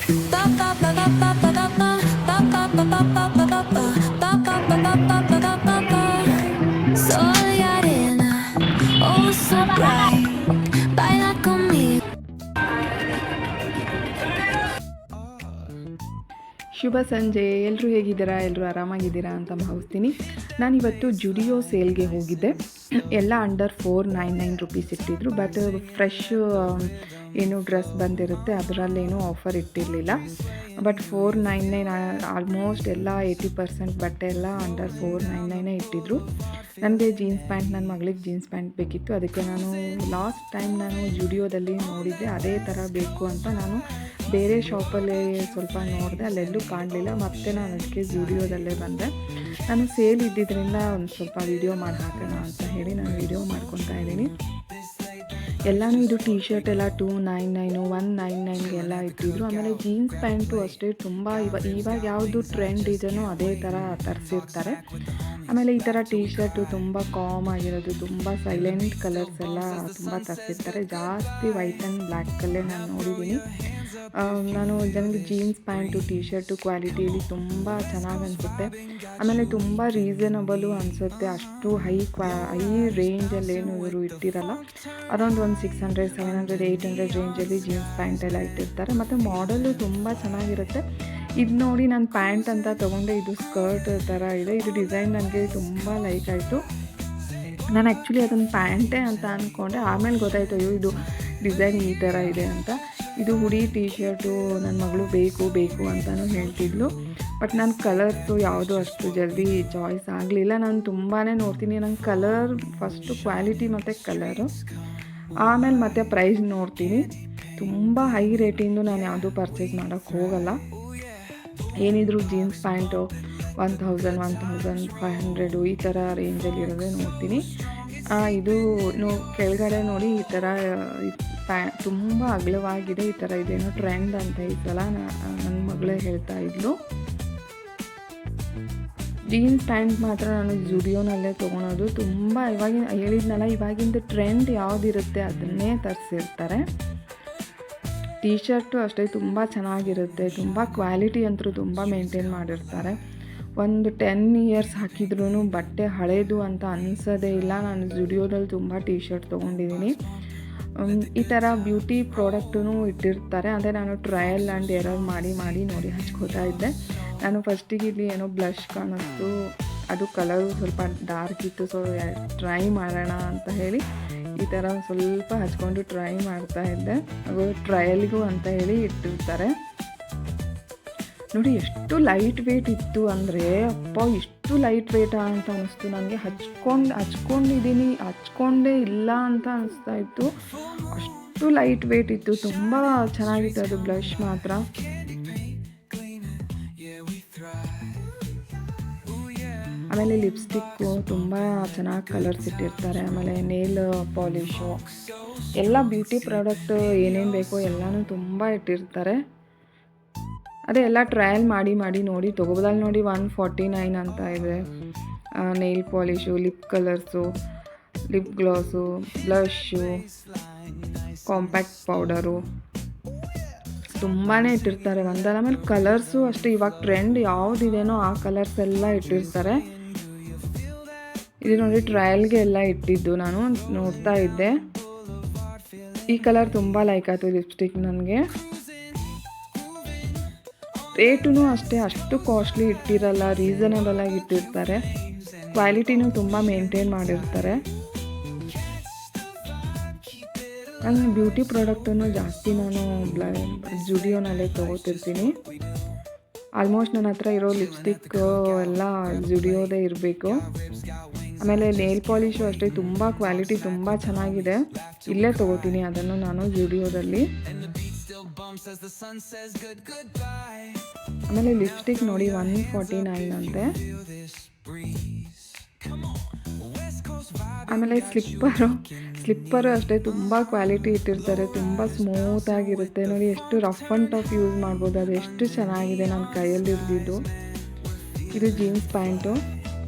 Soy arena, oh so bright. Baila conmigo. ಶುಭ ಸಂಜೆ. ಎಲ್ಲರೂ ಹೇಗಿದ್ದೀರಾ? ಎಲ್ಲರೂ ಆರಾಮಾಗಿದ್ದೀರಾ ಅಂತ ಭಾವಿಸ್ತೀನಿ. ನಾನಿವತ್ತು ಜುಡಿಯೋ ಸೇಲ್ಗೆ ಹೋಗಿದ್ದೆ. ಎಲ್ಲ ಅಂಡರ್ 499 ರುಪೀಸ್ ಇಟ್ಟಿದ್ರು. ಬಟ್ ಫ್ರೆಶ್ ಏನು ಡ್ರೆಸ್ ಬಂದಿರುತ್ತೆ ಅದರಲ್ಲೇನೂ ಆಫರ್ ಇಟ್ಟಿರಲಿಲ್ಲ. ಬಟ್ 499 ಆಲ್ಮೋಸ್ಟ್ ಎಲ್ಲ 80% ಬಟ್ಟೆ ಎಲ್ಲ ಅಂಡರ್ 499 ಇಟ್ಟಿದ್ರು. ನನಗೆ ಜೀನ್ಸ್ ಪ್ಯಾಂಟ್, ನನ್ನ ಮಗಳಿಗೆ ಜೀನ್ಸ್ ಪ್ಯಾಂಟ್ ಬೇಕಿತ್ತು. ಅದಕ್ಕೆ ನಾನು ಲಾಸ್ಟ್ ಟೈಮ್ ನಾನು ಜುಡಿಯೋದಲ್ಲಿ ನೋಡಿದ್ದೆ, ಅದೇ ಥರ ಬೇಕು ಅಂತ ನಾನು ಬೇರೆ ಶಾಪಲ್ಲಿ ಸ್ವಲ್ಪ ನೋಡಿದೆ, ಅಲ್ಲೆಲ್ಲೂ ಕಾಣಲಿಲ್ಲ. ಮತ್ತು ನಾನು ಅದಕ್ಕೆ ಜುಡಿಯೋದಲ್ಲೇ ಬಂದೆ. ನಾನು ಸೇಲ್ ಇದ್ದಿದ್ದರಿಂದ ಒಂದು ಸ್ವಲ್ಪ ವೀಡಿಯೋ ಮಾಡಿ ಹಾಕೋಣ ಅಂತ ಹೇಳಿ ನಾನು ವೀಡಿಯೋ ಮಾಡ್ಕೊತಾ ಇದ್ದೀನಿ. ಎಲ್ಲನೂ ಇದು ಟೀ ಶರ್ಟ್ ಎಲ್ಲ 299 199 ಎಲ್ಲ ಇಟ್ಟಿದ್ರು. ಆಮೇಲೆ ಜೀನ್ಸ್ ಪ್ಯಾಂಟು ಅಷ್ಟೇ ತುಂಬ ಇವಾಗ ಯಾವುದು ಟ್ರೆಂಡ್ ಇದೆಯೋ ಅದೇ ಥರ ತರಿಸಿರ್ತಾರೆ. ಆಮೇಲೆ ಈ ಥರ ಟೀ ಶರ್ಟು ತುಂಬ ಕಾಮ್ ಆಗಿರೋದು, ತುಂಬ ಸೈಲೆಂಟ್ ಕಲರ್ಸ್ ಎಲ್ಲ ತುಂಬ ತರಿಸಿರ್ತಾರೆ. ಜಾಸ್ತಿ ವೈಟ್ ಆ್ಯಂಡ್ ಬ್ಲ್ಯಾಕಲ್ಲೇ ನಾನು ನೋಡಿದ್ದೀನಿ. ನಾನು ನನಗೆ ಜೀನ್ಸ್ ಪ್ಯಾಂಟು ಟೀ ಶರ್ಟು ಕ್ವಾಲಿಟಿಯಲ್ಲಿ ತುಂಬ ಚೆನ್ನಾಗಿ ಅನಿಸುತ್ತೆ. ಆಮೇಲೆ ತುಂಬ ರೀಸನಬಲು ಅನಿಸುತ್ತೆ. ಅಷ್ಟು ಹೈ ರೇಂಜಲ್ಲೇನು ಇವರು ಇಟ್ಟಿರಲ್ಲ. ಅರೌಂಡ್ ಒಂದು 600 700 800 ರೇಂಜಲ್ಲಿ ಜೀನ್ಸ್ ಪ್ಯಾಂಟ್ ಎಲ್ಲ ಇಟ್ಟಿರ್ತಾರೆ. ಮತ್ತು ಮಾಡೆಲ್ಲು ತುಂಬ ಚೆನ್ನಾಗಿರುತ್ತೆ. ಇದು ನೋಡಿ ನಾನು ಪ್ಯಾಂಟ್ ಅಂತ ತೊಗೊಂಡೆ. ಇದು ಸ್ಕರ್ಟ್ ಥರ ಇದೆ. ಇದು ಡಿಸೈನ್ ನನಗೆ ತುಂಬ ಲೈಕ್ ಆಯಿತು. ನಾನು ಆ್ಯಕ್ಚುಲಿ ಅದನ್ನು ಪ್ಯಾಂಟೇ ಅಂತ ಅಂದ್ಕೊಂಡೆ. ಆಮೇಲೆ ಗೊತ್ತಾಯಿತು ಅಯ್ಯೋ ಇದು ಡಿಸೈನ್ ಈ ಥರ ಇದೆ ಅಂತ. ಇದು ಹುಡಿ ಟೀ ಶರ್ಟು ನನ್ನ ಮಗಳು ಬೇಕು ಅಂತಲೂ ಹೇಳ್ತಿದ್ಲು. ಬಟ್ ನನ್ನ ಕಲರ್ಸು ಯಾವುದೂ ಅಷ್ಟು ಜಲ್ದಿ ಚಾಯ್ಸ್ ಆಗಲಿಲ್ಲ. ನಾನು ತುಂಬಾ ನೋಡ್ತೀನಿ. ನಂಗೆ ಕಲರ್ ಫಸ್ಟು ಕ್ವಾಲಿಟಿ ಮತ್ತು ಕಲರು, ಆಮೇಲೆ ಮತ್ತೆ ಪ್ರೈಸ್ ನೋಡ್ತೀನಿ. ತುಂಬ ಹೈ ರೇಟಿಂದು ನಾನು ಯಾವುದೂ ಪರ್ಚೇಸ್ ಮಾಡೋಕ್ಕೆ ಹೋಗಲ್ಲ. ಏನಿದ್ರು ಜೀನ್ಸ್ ಪ್ಯಾಂಟು 1000 1500 ಈ ಥರ ರೇಂಜಲ್ಲಿ ಇರೋದೇ ನೋಡ್ತೀನಿ. ಇದು ಕೆಳಗಡೆ ನೋಡಿ ಈ ಥರ ತುಂಬ ಅಗಲವಾಗಿದೆ. ಈ ಥರ ಇದೇನೋ ಟ್ರೆಂಡ್ ಅಂತ ಈ ಸಲ ನನ್ನ ಮಗಳೇ ಹೇಳ್ತಾ ಇದ್ಲು. ಜೀನ್ಸ್ ಪ್ಯಾಂಟ್ ಮಾತ್ರ ನಾನು ಜುಡಿಯೋನಲ್ಲೇ ತೊಗೊಳೋದು. ತುಂಬ ಹೇಳಿದ್ನಲ್ಲ, ಇವಾಗಿಂದು ಟ್ರೆಂಡ್ ಯಾವುದಿರುತ್ತೆ ಅದನ್ನೇ ತರಿಸಿರ್ತಾರೆ. ಟೀ ಶರ್ಟು ಅಷ್ಟೇ ತುಂಬ ಚೆನ್ನಾಗಿರುತ್ತೆ. ತುಂಬ ಕ್ವಾಲಿಟಿ ಅಂತೂ ತುಂಬ ಮೇಂಟೈನ್ ಮಾಡಿರ್ತಾರೆ. ಒಂದು 10 ಇಯರ್ಸ್ ಹಾಕಿದ್ರೂ ಬಟ್ಟೆ ಹಳೇದು ಅಂತ ಅನಿಸೋದೇ ಇಲ್ಲ. ನಾನು ಜುಡಿಯೋದಲ್ಲಿ ತುಂಬ ಟೀ ಶರ್ಟ್ ತೊಗೊಂಡಿದ್ದೀನಿ. ಈ ಥರ ಬ್ಯೂಟಿ ಪ್ರಾಡಕ್ಟೂ ಇಟ್ಟಿರ್ತಾರೆ. ಅದೇ ನಾನು ಟ್ರಯಲ್ ಆ್ಯಂಡ್ ಎರರ್ ಮಾಡಿ ನೋಡಿ ಹಚ್ಕೋತಾ ಇದ್ದೆ. ನಾನು ಫಸ್ಟಿಗೆ ಇಲ್ಲಿ ಏನೋ ಬ್ಲಷ್ ಕಾಣಿಸ್ತು, ಅದು ಕಲರು ಸ್ವಲ್ಪ ಡಾರ್ಕ್ ಇತ್ತು. ಸೊ ಟ್ರೈ ಮಾಡೋಣ ಅಂತ ಹೇಳಿ ಈ ಥರ ಸ್ವಲ್ಪ ಹಚ್ಕೊಂಡು ಟ್ರೈ ಮಾಡ್ತಾ ಇದ್ದೆ. ಅದು ಟ್ರಯಲ್ಗೂ ಅಂತ ಹೇಳಿ ಇಟ್ಟಿರ್ತಾರೆ. ನೋಡಿ ಎಷ್ಟು ಲೈಟ್ ವೇಟ್ ಇತ್ತು ಅಂದರೆ, ಇಷ್ಟು ಲೈಟ್ ವೇಟಾ ಅಂತ ಅನಿಸ್ತು ನನಗೆ. ಹಚ್ಕೊಂಡಿದ್ದೀನಿ, ಹಚ್ಕೊಂಡೇ ಇಲ್ಲ ಅಂತ ಅನಿಸ್ತಾ ಇತ್ತು. ಅಷ್ಟು ಲೈಟ್ ವೇಟ್ ಇತ್ತು. ತುಂಬ ಚೆನ್ನಾಗಿತ್ತು ಅದು ಬ್ಲಷ್ ಮಾತ್ರ. ಆಮೇಲೆ ಲಿಪ್ಸ್ಟಿಕ್ಕು ತುಂಬ ಚೆನ್ನಾಗಿ ಕಲರ್ಸ್ ಇಟ್ಟಿರ್ತಾರೆ. ಆಮೇಲೆ ನೇಲ್ ಪಾಲಿಶು ಎಲ್ಲ ಬ್ಯೂಟಿ ಪ್ರಾಡಕ್ಟ್ ಏನೇನು ಬೇಕೋ ಎಲ್ಲನೂ ತುಂಬ ಇಟ್ಟಿರ್ತಾರೆ. ಅದೇ ಎಲ್ಲ ಟ್ರಯಲ್ ಮಾಡಿ ನೋಡಿ ತೊಗೋಬೋದಲ್ಲಿ. ನೋಡಿ 149 ಅಂತ ಇದೆ. Nail polish, lip colours, lip gloss, blush, compact powder ತುಂಬಾ ಇಟ್ಟಿರ್ತಾರೆ ಒಂದಲ್ಲ. ಆಮೇಲೆ ಕಲರ್ಸು ಅಷ್ಟೇ, ಇವಾಗ ಟ್ರೆಂಡ್ ಯಾವುದಿದೆನೋ ಆ ಕಲರ್ಸ್ ಎಲ್ಲ ಇಟ್ಟಿರ್ತಾರೆ. ಇದು ನೋಡಿ ಟ್ರಯಲ್ಗೆ ಎಲ್ಲ ಇಟ್ಟಿದ್ದು ನಾನು ನೋಡ್ತಾ ಇದ್ದೆ. ಈ ಕಲರ್ ತುಂಬ ಲೈಕ್ ಆಯಿತು ಲಿಪ್ಸ್ಟಿಕ್ ನನಗೆ. ರೇಟೂ ಅಷ್ಟೇ ಅಷ್ಟು ಕಾಸ್ಟ್ಲಿ ಇಟ್ಟಿರಲ್ಲ, ರೀಸನಬಲ್ ಆಗಿ ಇಟ್ಟಿರ್ತಾರೆ. ಕ್ವಾಲಿಟಿನೂ ತುಂಬ ಮೇಂಟೈನ್ ಮಾಡಿರ್ತಾರೆ. ನಾನು ಬ್ಯೂಟಿ ಪ್ರಾಡಕ್ಟನ್ನು ಜಾಸ್ತಿ ನಾನು ಜುಡಿಯೋನಲ್ಲೇ ತೊಗೋತಿರ್ತೀನಿ. ಆಲ್ಮೋಸ್ಟ್ ನನ್ನ ಹತ್ರ ಇರೋ ಲಿಪ್ಸ್ಟಿಕ್ ಎಲ್ಲ ಜುಡಿಯೋದೇ ಇರಬೇಕು. ಆಮೇಲೆ ನೇಲ್ ಪಾಲಿಶು ಅಷ್ಟೇ ತುಂಬ ಕ್ವಾಲಿಟಿ ತುಂಬ ಚೆನ್ನಾಗಿದೆ. ಇಲ್ಲೇ ತೊಗೋತೀನಿ ಅದನ್ನು ನಾನು ಜುಡಿಯೋದಲ್ಲಿ. ಆಮೇಲೆ ಲಿಪ್ಸ್ಟಿಕ್ ನೋಡಿ 149 ಅಂತೆ. ಆಮೇಲೆ ಸ್ಲಿಪ್ಪರು ಅಷ್ಟೇ ತುಂಬ ಕ್ವಾಲಿಟಿ ಇಟ್ಟಿರ್ತಾರೆ. ತುಂಬ ಸ್ಮೂತಾಗಿರುತ್ತೆ. ನೋಡಿ ಎಷ್ಟು ರಫ್ ಆ್ಯಂಡ್ ಟಫ್ ಯೂಸ್ ಮಾಡ್ಬೋದು. ಅದು ಎಷ್ಟು ಚೆನ್ನಾಗಿದೆ ನನ್ನ ಕೈಯಲ್ಲಿ ಇರ್ದಿದ್ದು. ಇದು ಜೀನ್ಸ್ ಪ್ಯಾಂಟು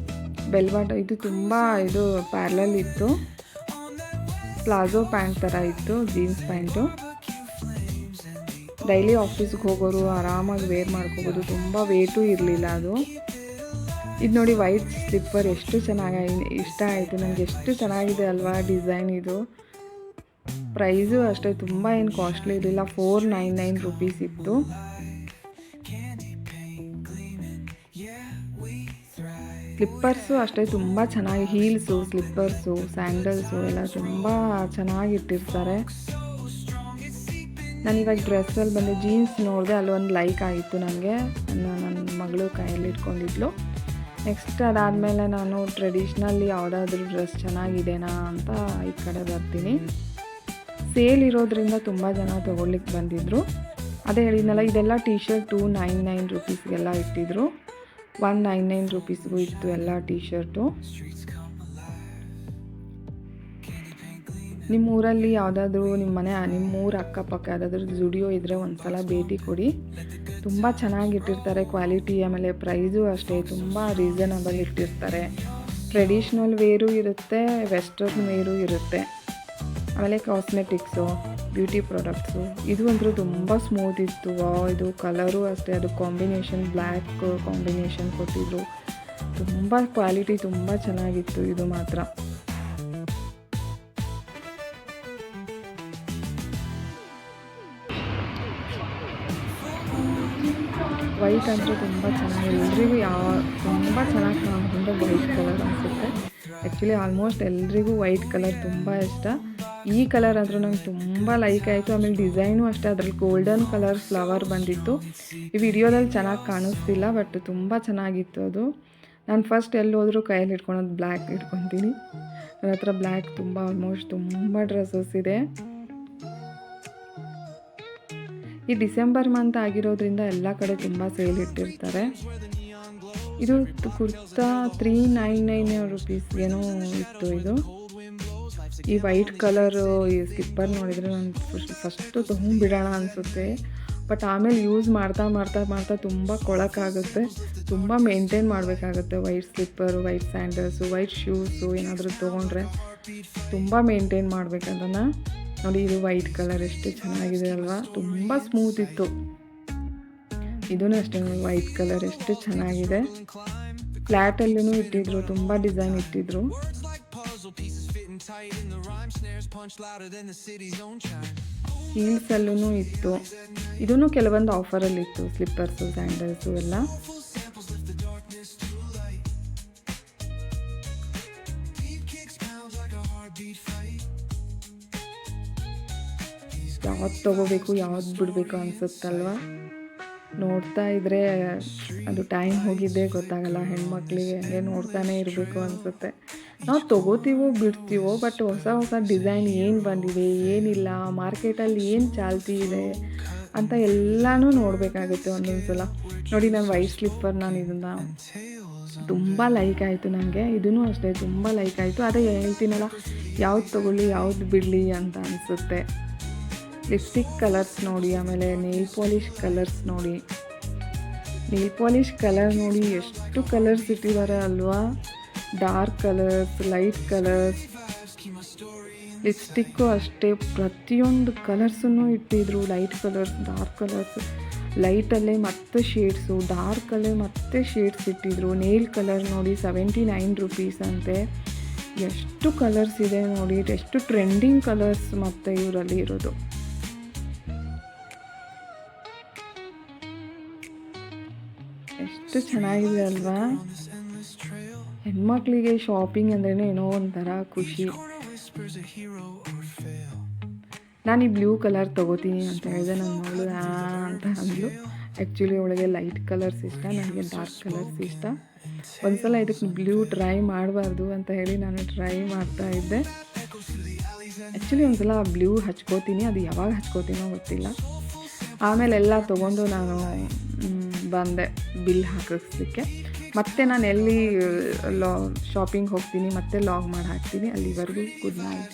ಬೆಲ್ವಾಟ. ಇದು ತುಂಬ ಪ್ಯಾರಲಲ್ ಇತ್ತು. ಪ್ಲಾಜೋ ಪ್ಯಾಂಟ್ ಥರ ಇತ್ತು ಜೀನ್ಸ್ ಪ್ಯಾಂಟು. ಡೈಲಿ ಆಫೀಸ್ಗೆ ಹೋಗೋರು ಆರಾಮಾಗಿ ವೇರ್ ಮಾಡ್ಕೋಬೋದು. ತುಂಬ ವೇಟೂ ಇರಲಿಲ್ಲ ಅದು. ಇದು ನೋಡಿ ವೈಟ್ ಸ್ಲಿಪ್ಪರ್ ಎಷ್ಟು ಇಷ್ಟ ಆಯಿತು ನನಗೆ. ಎಷ್ಟು ಚೆನ್ನಾಗಿದೆ ಅಲ್ವಾ ಡಿಸೈನ್ ಇದು. ಪ್ರೈಸು ಅಷ್ಟೇ ತುಂಬ ಏನು ಕಾಸ್ಟ್ಲಿ ಇರಲಿಲ್ಲ, 499 ರೂಪೀಸ್ ಇತ್ತು. ಸ್ಲಿಪ್ಪರ್ಸು ಅಷ್ಟೇ ತುಂಬ ಚೆನ್ನಾಗಿ, ಹೀಲ್ಸು, ಸ್ಲಿಪ್ಪರ್ಸು, ಸ್ಯಾಂಡಲ್ಸು ಎಲ್ಲ ತುಂಬ ಚೆನ್ನಾಗಿಟ್ಟಿರ್ತಾರೆ. ನಾನಿವಾಗ ಡ್ರೆಸ್ಸಲ್ಲಿ ಬಂದು ಜೀನ್ಸ್ ನೋಡಿದೆ, ಅಲ್ಲೊಂದು ಲೈಕ್ ಆಗಿತ್ತು ನನಗೆ. ನನ್ನ ಮಗಳು ಕೈಯಲ್ಲಿ ಇಟ್ಕೊಂಡಿದ್ಲು. ನೆಕ್ಸ್ಟ್ ಅದಾದಮೇಲೆ ನಾನು ಟ್ರೆಡಿಷ್ನಲ್ಲಿ ಯಾವುದಾದ್ರೂ ಡ್ರೆಸ್ ಚೆನ್ನಾಗಿದೆನಾ ಅಂತ ಈ ಕಡೆ ಬರ್ತೀನಿ. ಸೇಲ್ ಇರೋದ್ರಿಂದ ತುಂಬ ಜನ ತೊಗೊಳ್ಲಿಕ್ಕೆ ಬಂದಿದ್ದರು. ಅದೇ ಹೇಳಿದ್ನಲ್ಲ, ಇದೆಲ್ಲ ಟಿ ಶರ್ಟ್ 299 ರೂಪೀಸ್ಗೆಲ್ಲ ಇಟ್ಟಿದ್ರು. 199 ರೂಪೀಸ್ಗೂ ಇತ್ತು ಎಲ್ಲ ಟಿ ಶರ್ಟು. ನಿಮ್ಮೂರಲ್ಲಿ ಯಾವುದಾದ್ರೂ ನಿಮ್ಮೂರ ಅಕ್ಕಪಕ್ಕ ಯಾವುದಾದ್ರೂ ಜುಡಿಯೋ ಇದ್ದರೆ ಒಂದು ಸಲ ಭೇಟಿ ಕೊಡಿ. ತುಂಬ ಚೆನ್ನಾಗಿಟ್ಟಿರ್ತಾರೆ ಕ್ವಾಲಿಟಿ. ಆಮೇಲೆ ಪ್ರೈಸು ಅಷ್ಟೇ ತುಂಬ ರೀಸನಬಲ್ ಇಟ್ಟಿರ್ತಾರೆ. ಟ್ರೆಡಿಷ್ನಲ್ ವೇರು ಇರುತ್ತೆ, ವೆಸ್ಟರ್ನ್ ವೇರು ಇರುತ್ತೆ. ಆಮೇಲೆ ಕಾಸ್ಮೆಟಿಕ್ಸು, ಬ್ಯೂಟಿ ಪ್ರಾಡಕ್ಟ್ಸು, ಇದು ಅಂತೂ ತುಂಬ ಸ್ಮೂತ್ ಇತ್ತು. ಇದು ಕಲರು ಅಷ್ಟೇ, ಅದು ಕಾಂಬಿನೇಷನ್ ಬ್ಲ್ಯಾಕ್ ಕಾಂಬಿನೇಷನ್ ಕೊಟ್ಟಿದ್ರು. ತುಂಬ ಕ್ವಾಲಿಟಿ ತುಂಬ ಚೆನ್ನಾಗಿತ್ತು ಇದು ಮಾತ್ರ. ವೈಟ್ ಅಂತೂ ತುಂಬ ಚೆನ್ನಾಗಿದೆ. ಎಲ್ರಿಗೂ ತುಂಬ ಚೆನ್ನಾಗಿ ಕಾಣಿಸ್ಕೊಂಡ್ರೆ ವೈಟ್ ಕಲರ್ ಅನಿಸುತ್ತೆ. ಆ್ಯಕ್ಚುಲಿ ಆಲ್ಮೋಸ್ಟ್ ಎಲ್ರಿಗೂ ವೈಟ್ ಕಲರ್ ತುಂಬ ಇಷ್ಟ. ಈ ಕಲರ್ ಅಂದರೂ ನಂಗೆ ತುಂಬ ಲೈಕ್ ಆಯಿತು. ಆಮೇಲೆ ಡಿಸೈನು ಅಷ್ಟೇ, ಅದರಲ್ಲಿ ಗೋಲ್ಡನ್ ಕಲರ್ ಫ್ಲವರ್ ಬಂದಿತ್ತು. ಈ ವಿಡಿಯೋದಲ್ಲಿ ಚೆನ್ನಾಗಿ ಕಾಣಿಸ್ತಿಲ್ಲ, ಬಟ್ ತುಂಬ ಚೆನ್ನಾಗಿತ್ತು ಅದು. ನಾನು ಫಸ್ಟ್ ಎಲ್ಲಿ ಹೋದರೂ ಕೈಯಲ್ಲಿ ಇಟ್ಕೊಳೋದು ಬ್ಲ್ಯಾಕ್ ಇಟ್ಕೊತೀನಿ. ನನ್ನ ಹತ್ರ ಬ್ಲ್ಯಾಕ್ ಆಲ್ಮೋಸ್ಟ್ ತುಂಬ ಡ್ರೆಸ್ಸಸ್ ಇದೆ. ಈ ಡಿಸೆಂಬರ್ ಮಂತ್ ಆಗಿರೋದ್ರಿಂದ ಎಲ್ಲ ಕಡೆ ತುಂಬ ಸೇಲ್ ಇಟ್ಟಿರ್ತಾರೆ. ಇದು ಕುರ್ತಾ 399 ರೂಪೀಸ್ಗೇನೋ ಇತ್ತು ಇದು. ಈ ವೈಟ್ ಕಲರು ಈ ಸ್ಲಿಪ್ಪರ್ ನೋಡಿದರೆ ನಾನು ಫಸ್ಟು ತೊಗೊಂಡ್ಬಿಡೋಣ ಅನಿಸುತ್ತೆ. ಬಟ್ ಆಮೇಲೆ ಯೂಸ್ ಮಾಡ್ತಾ ತುಂಬ ಕೊಳಕಾಗುತ್ತೆ. ತುಂಬ ಮೇಂಟೈನ್ ಮಾಡಬೇಕಾಗುತ್ತೆ. White slippers, white sandals, white shoes ಏನಾದರೂ ತೊಗೊಂಡ್ರೆ ತುಂಬ ಮೇಂಟೈನ್ ಮಾಡಬೇಕದನ್ನು. ನೋಡಿ, ಇದು ವೈಟ್ ಕಲರ್ ಎಷ್ಟು ಚೆನ್ನಾಗಿದೆ ಅಲ್ವಾ, ತುಂಬ ಸ್ಮೂತ್ ಇತ್ತು. ಇದೂ ಅಷ್ಟೇ, ವೈಟ್ ಕಲರ್ ಎಷ್ಟು ಚೆನ್ನಾಗಿದೆ. ಫ್ಲ್ಯಾಟಲ್ಲೂ ಇಟ್ಟಿದ್ರು, ತುಂಬ ಡಿಸೈನ್ ಇಟ್ಟಿದ್ರು. ಹೀಲ್ಸಲ್ಲೂ ಇತ್ತು. ಇದೂ ಕೆಲವೊಂದು ಆಫರಲ್ಲಿತ್ತು, ಸ್ಲಿಪ್ಪರ್ಸು, ಸ್ಯಾಂಡಲ್ಸು ಎಲ್ಲ. ಯಾವ್ದು ತೊಗೋಬೇಕು ಯಾವ್ದು ಬಿಡಬೇಕು ಅನಿಸುತ್ತಲ್ವ. ನೋಡ್ತಾ ಇದ್ದರೆ ಅದು ಟೈಮ್ ಹೋಗಿದ್ದೇ ಗೊತ್ತಾಗಲ್ಲ. ಹೆಣ್ಮಕ್ಳಿಗೆ ಹಂಗೆ ನೋಡ್ತಾನೆ ಇರಬೇಕು ಅನಿಸುತ್ತೆ. ನಾವು ತೊಗೋತೀವೋ ಬಿಡ್ತೀವೋ, ಬಟ್ ಹೊಸ ಡಿಸೈನ್ ಏನು ಬಂದಿದೆ, ಏನಿಲ್ಲ, ಮಾರ್ಕೆಟಲ್ಲಿ ಏನು ಚಾಲ್ತಿ ಇದೆ ಅಂತ ಎಲ್ಲನೂ ನೋಡಬೇಕಾಗುತ್ತೆ ಒಂದೊಂದು ಸಲ. ನೋಡಿ, ನಾನು ವೈಟ್ ಸ್ಲಿಪ್ಪರ್, ನಾನು ಇದನ್ನು ತುಂಬ ಲೈಕ್ ಆಯಿತು ನನಗೆ. ಇದೂ ಅಷ್ಟೇ ತುಂಬ ಲೈಕ್ ಆಯಿತು. ಅದೇ ಹೇಳ್ತೀನಲ್ಲ, ಯಾವ್ದು ತೊಗೊಳ್ಳಿ ಯಾವ್ದು ಬಿಡಲಿ ಅಂತ ಅನಿಸುತ್ತೆ. ಲಿಪ್ಸ್ಟಿಕ್ ಕಲರ್ಸ್ ನೋಡಿ, ಆಮೇಲೆ ನೇಲ್ ಪಾಲಿಷ್ ಕಲರ್ಸ್ ನೋಡಿ. ನೇಲ್ ಪಾಲಿಷ್ ಕಲರ್ ನೋಡಿ ಎಷ್ಟು ಕಲರ್ಸ್ ಇಟ್ಟಿದ್ದಾರೆ ಅಲ್ವಾ. Dark colours, light colours. Lipstick ಅಷ್ಟೇ, ಪ್ರತಿಯೊಂದು ಕಲರ್ಸನ್ನು ಇಟ್ಟಿದ್ರು. ಲೈಟ್ ಕಲರ್ಸ್, ಡಾರ್ಕ್ ಕಲರ್ಸ್, ಲೈಟಲ್ಲೇ ಮತ್ತೆ ಶೇಡ್ಸು, ಡಾರ್ಕಲ್ಲೇ ಮತ್ತೆ ಶೇಡ್ಸ್ ಇಟ್ಟಿದ್ರು. ನೇಲ್ ಕಲರ್ ನೋಡಿ 79 ರೂಪೀಸ್ ಅಂತೆ. ಎಷ್ಟು ಕಲರ್ಸ್ ಇದೆ ನೋಡಿ, ಎಷ್ಟು ಟ್ರೆಂಡಿಂಗ್ ಕಲರ್ಸ್ ಮತ್ತು ಇವರಲ್ಲಿ ಇರೋದು. ಎಷ್ಟು ಚೆನ್ನಾಗಿದೆ ಅಲ್ವಾ. ಹೆಣ್ಮಕ್ಳಿಗೆ ಶಾಪಿಂಗ್ ಅಂದ್ರೇ ಏನೋ ಒಂಥರ ಖುಷಿ. ನಾನು ಈ ಬ್ಲೂ ಕಲರ್ ತೊಗೋತೀನಿ ಅಂತ ಹೇಳಿದೆ. ನನ್ನ ಮಗಳು ಅಂತ ಅಂದ್ಲು. ಆ್ಯಕ್ಚುಲಿ ಅವಳಿಗೆ ಲೈಟ್ ಕಲರ್ಸ್ ಇಷ್ಟ, ನನಗೆ ಡಾರ್ಕ್ ಕಲರ್ಸ್ ಇಷ್ಟ. ಒಂದ್ಸಲ ಇದಕ್ಕೆ ಬ್ಲೂ ಟ್ರೈ ಮಾಡಬಾರ್ದು ಅಂತ ಹೇಳಿ ನಾನು ಟ್ರೈ ಮಾಡ್ತಾಯಿದ್ದೆ. ಆ್ಯಕ್ಚುಲಿ ಒಂದ್ಸಲ ಬ್ಲೂ ಹಚ್ಕೋತೀನಿ, ಅದು ಯಾವಾಗ ಹಚ್ಕೋತೀನೋ ಗೊತ್ತಿಲ್ಲ. ಆಮೇಲೆ ಎಲ್ಲ ತೊಗೊಂಡು ನಾನು ಬಂದೆ ಬಿಲ್ ಹಾಕಿಸ್ಲಿಕ್ಕೆ. ಮತ್ತೆ ನಾನು ಎಲ್ಲಿ ಶಾಪಿಂಗ್ ಹೋಗ್ತೀನಿ ಮತ್ತೆ ಲಾಗ್ ಮಾಡಿ ಹಾಕ್ತೀನಿ. ಅಲ್ಲಿವರೆಗೂ ಗುಡ್ ನೈಟ್.